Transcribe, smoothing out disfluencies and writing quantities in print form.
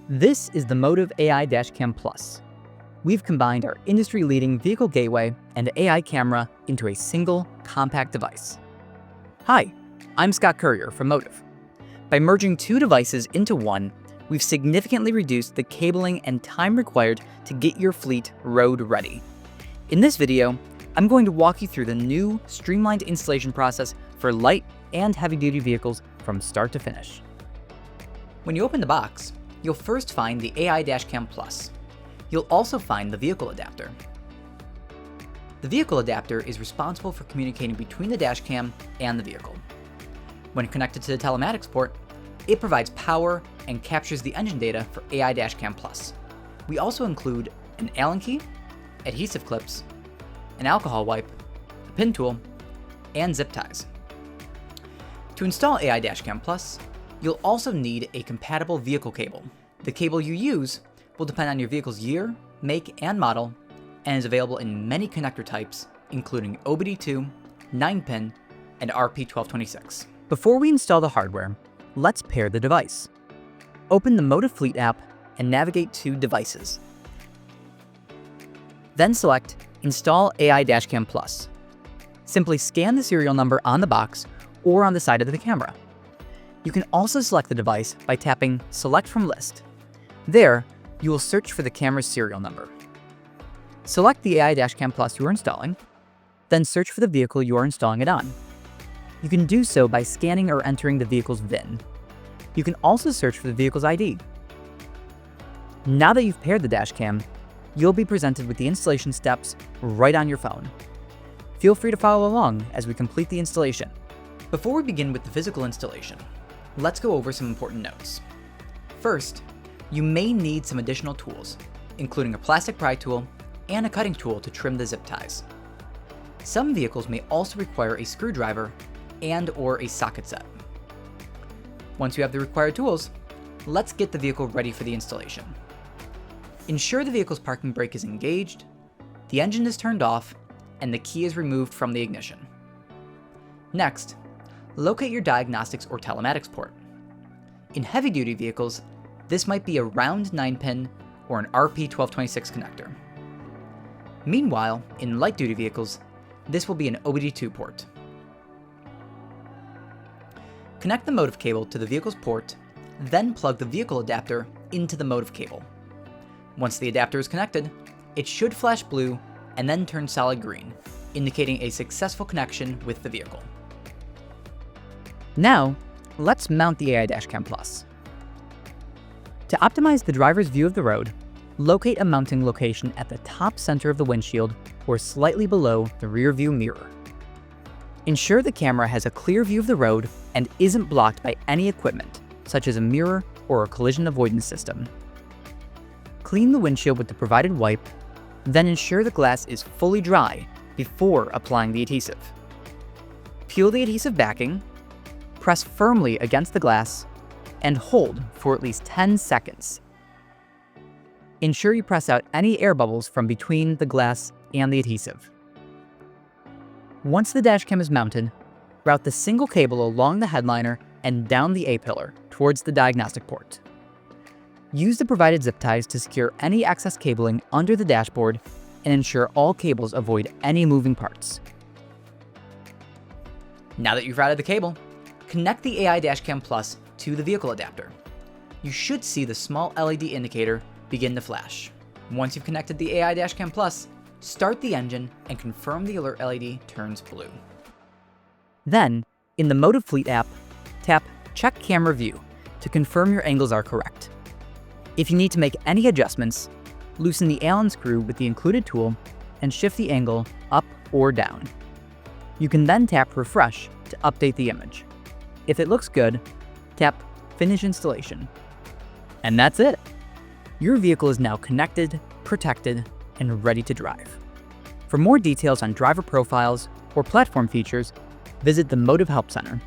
This is the Motive AI Dashcam Plus. We've combined our industry-leading vehicle gateway and AI camera into a single, compact device. Hi, I'm Scott Courier from Motive. By merging two devices into one, we've significantly reduced the cabling and time required to get your fleet road ready. In this video, I'm going to walk you through the new, streamlined installation process for light and heavy-duty vehicles from start to finish. When you open the box, you'll first find the AI Dashcam Plus. You'll also find the vehicle adapter. The vehicle adapter is responsible for communicating between the dashcam and the vehicle. When connected to the telematics port, it provides power and captures the engine data for AI Dashcam Plus. We also include an Allen key, adhesive clips, an alcohol wipe, a pin tool, and zip ties. To install AI Dashcam Plus, you'll also need a compatible vehicle cable. The cable you use will depend on your vehicle's year, make, and model, and is available in many connector types, including OBD2, 9-pin, and RP1226. Before we install the hardware, let's pair the device. Open the Motive Fleet app and navigate to Devices. Then select Install AI Dashcam Plus. Simply scan the serial number on the box or on the side of the camera. You can also select the device by tapping Select from List. There, you will search for the camera's serial number. Select the AI Dashcam Plus you are installing, then search for the vehicle you are installing it on. You can do so by scanning or entering the vehicle's VIN. You can also search for the vehicle's ID. Now that you've paired the dashcam, you'll be presented with the installation steps right on your phone. Feel free to follow along as we complete the installation. Before we begin with the physical installation, let's go over some important notes. First, you may need some additional tools, including a plastic pry tool and a cutting tool to trim the zip ties. Some vehicles may also require a screwdriver and/or a socket set. Once you have the required tools, let's get the vehicle ready for the installation. Ensure the vehicle's parking brake is engaged, the engine is turned off, and the key is removed from the ignition. Next, locate your diagnostics or telematics port. In heavy-duty vehicles, this might be a round 9-pin or an RP1226 connector. Meanwhile, in light-duty vehicles, this will be an OBD2 port. Connect the Motive cable to the vehicle's port, then plug the vehicle adapter into the Motive cable. Once the adapter is connected, it should flash blue and then turn solid green, indicating a successful connection with the vehicle. Now, let's mount the AI Dashcam Plus. To optimize the driver's view of the road, locate a mounting location at the top center of the windshield or slightly below the rear view mirror. Ensure the camera has a clear view of the road and isn't blocked by any equipment, such as a mirror or a collision avoidance system. Clean the windshield with the provided wipe, then ensure the glass is fully dry before applying the adhesive. Peel the adhesive backing, press firmly against the glass, and hold for at least 10 seconds. Ensure you press out any air bubbles from between the glass and the adhesive. Once the dashcam is mounted, route the single cable along the headliner and down the A-pillar towards the diagnostic port. Use the provided zip ties to secure any excess cabling under the dashboard and ensure all cables avoid any moving parts. Now that you've routed the cable, connect the AI Dashcam Plus to the vehicle adapter. You should see the small LED indicator begin to flash. Once you've connected the AI Dashcam Plus, start the engine and confirm the alert LED turns blue. Then, in the Motive Fleet app, tap Check Camera View to confirm your angles are correct. If you need to make any adjustments, loosen the Allen screw with the included tool and shift the angle up or down. You can then tap Refresh to update the image. If it looks good, tap Finish Installation. And that's it! Your vehicle is now connected, protected, and ready to drive. For more details on driver profiles or platform features, visit the Motive Help Center.